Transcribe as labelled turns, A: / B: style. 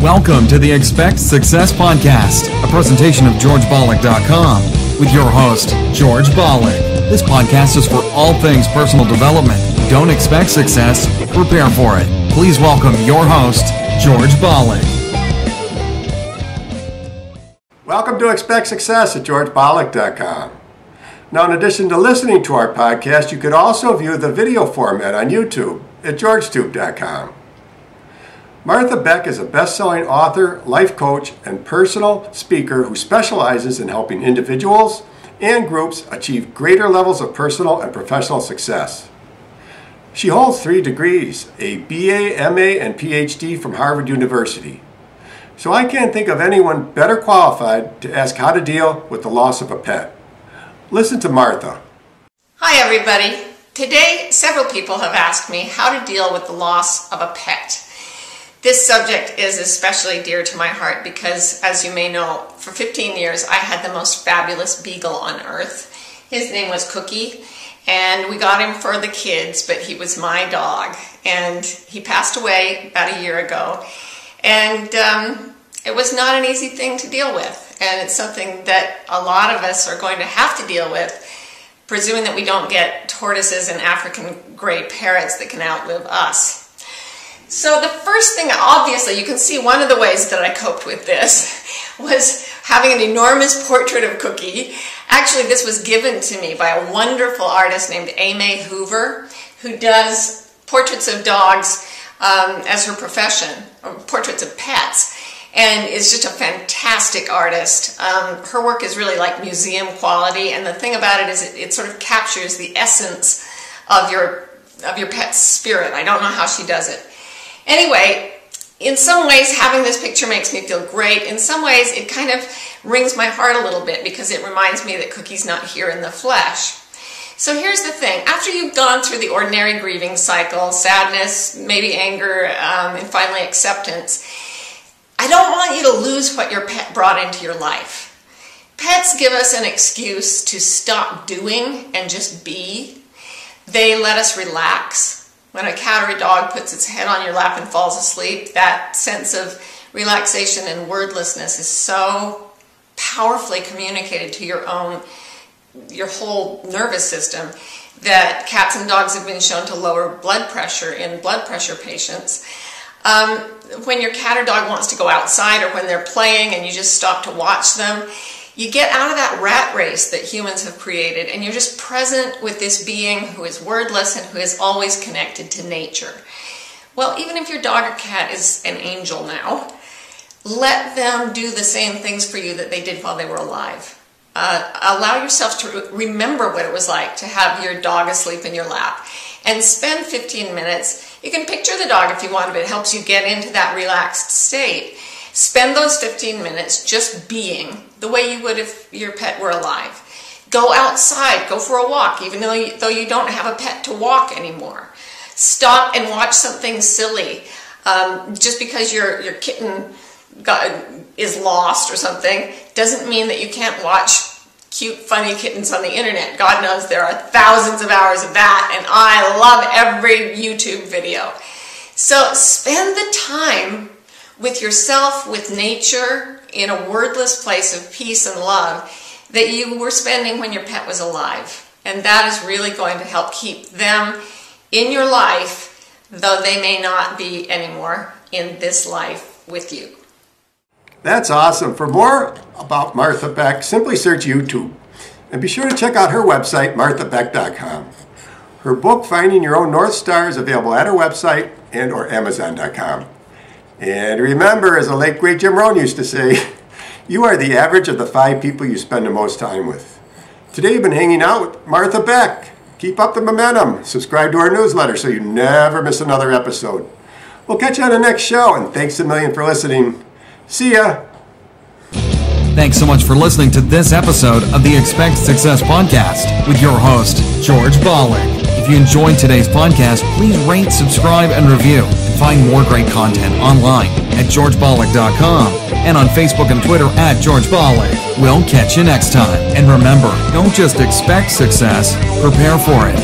A: Welcome to the Expect Success Podcast, a presentation of GeorgeBollick.com with your host, George Bollick. This podcast is for all things personal development. Don't expect success, prepare for it. Please welcome your host, George Bollick.
B: Welcome to Expect Success at GeorgeBollick.com. Now, in addition to listening to our podcast, you could also view the video format on YouTube at GeorgeTube.com. Marth Beck is a best-selling author, life coach, and personal speaker who specializes in helping individuals and groups achieve greater levels of personal and professional success. She holds 3 degrees, a BA, MA, and PhD from Harvard University. So I can't think of anyone better qualified to ask how to deal with the loss of a pet. Listen to Martha.
C: Hi everybody. Today, several people have asked me how to deal with the loss of a pet. This subject is especially dear to my heart because, as you may know, for 15 years I had the most fabulous beagle on earth. His name was Cookie, and we got him for the kids, but he was my dog. And he passed away about a year ago. And it was not an easy thing to deal with. And it's something that a lot of us are going to have to deal with, presuming that we don't get tortoises and African gray parrots that can outlive us. So the first thing, obviously, you can see one of the ways that I coped with this was having an enormous portrait of Cookie. Actually, this was given to me by a wonderful artist named Amy Hoover, who does portraits of dogs as her profession, or portraits of pets, and is just a fantastic artist. Her work is really like museum quality, and the thing about it is it sort of captures the essence of your pet's spirit. I don't know how she does it. Anyway, in some ways having this picture makes me feel great. In some ways it kind of wrings my heart a little bit because it reminds me that Cookie's not here in the flesh. So here's the thing. After you've gone through the ordinary grieving cycle, sadness, maybe anger, and finally acceptance, I don't want you to lose what your pet brought into your life. Pets give us an excuse to stop doing and just be. They let us relax. When a cat or a dog puts its head on your lap and falls asleep, that sense of relaxation and wordlessness is so powerfully communicated to your whole nervous system that cats and dogs have been shown to lower blood pressure in blood pressure patients. When your cat or dog wants to go outside or when they're playing and you just stop to watch them, you get out of that rat race that humans have created and you're just present with this being who is wordless and who is always connected to nature. Well, even if your dog or cat is an angel now, let them do the same things for you that they did while they were alive. Allow yourself to remember what it was like to have your dog asleep in your lap and spend 15 minutes. You can picture the dog if you want, but it helps you get into that relaxed state. Spend those 15 minutes just being the way you would if your pet were alive. Go outside, go for a walk, even though you don't have a pet to walk anymore. Stop and watch something silly. Just because your kitten is lost or something doesn't mean that you can't watch cute, funny kittens on the internet. God knows there are thousands of hours of that, and I love every YouTube video. So spend the time with yourself, with nature, in a wordless place of peace and love that you were spending when your pet was alive. And that is really going to help keep them in your life, though they may not be anymore in this life with you.
B: That's awesome. For more about Marth Beck, simply search YouTube. And be sure to check out her website, MarthBeck.com. Her book, Finding Your Own North Star, is available at her website and or Amazon.com. And remember, as the late great Jim Rohn used to say, you are the average of the 5 people you spend the most time with. Today you've been hanging out with Marth Beck. Keep up the momentum. Subscribe to our newsletter so you never miss another episode. We'll catch you on the next show, and thanks a million for listening. See ya.
A: Thanks so much for listening to this episode of the Expect Success Podcast with your host, George Bollick. If you enjoyed today's podcast, please rate, subscribe, and review. And find more great content online at GeorgeBollick.com and on Facebook and Twitter at George Bollick. We'll catch you next time. And remember, don't just expect success, prepare for it.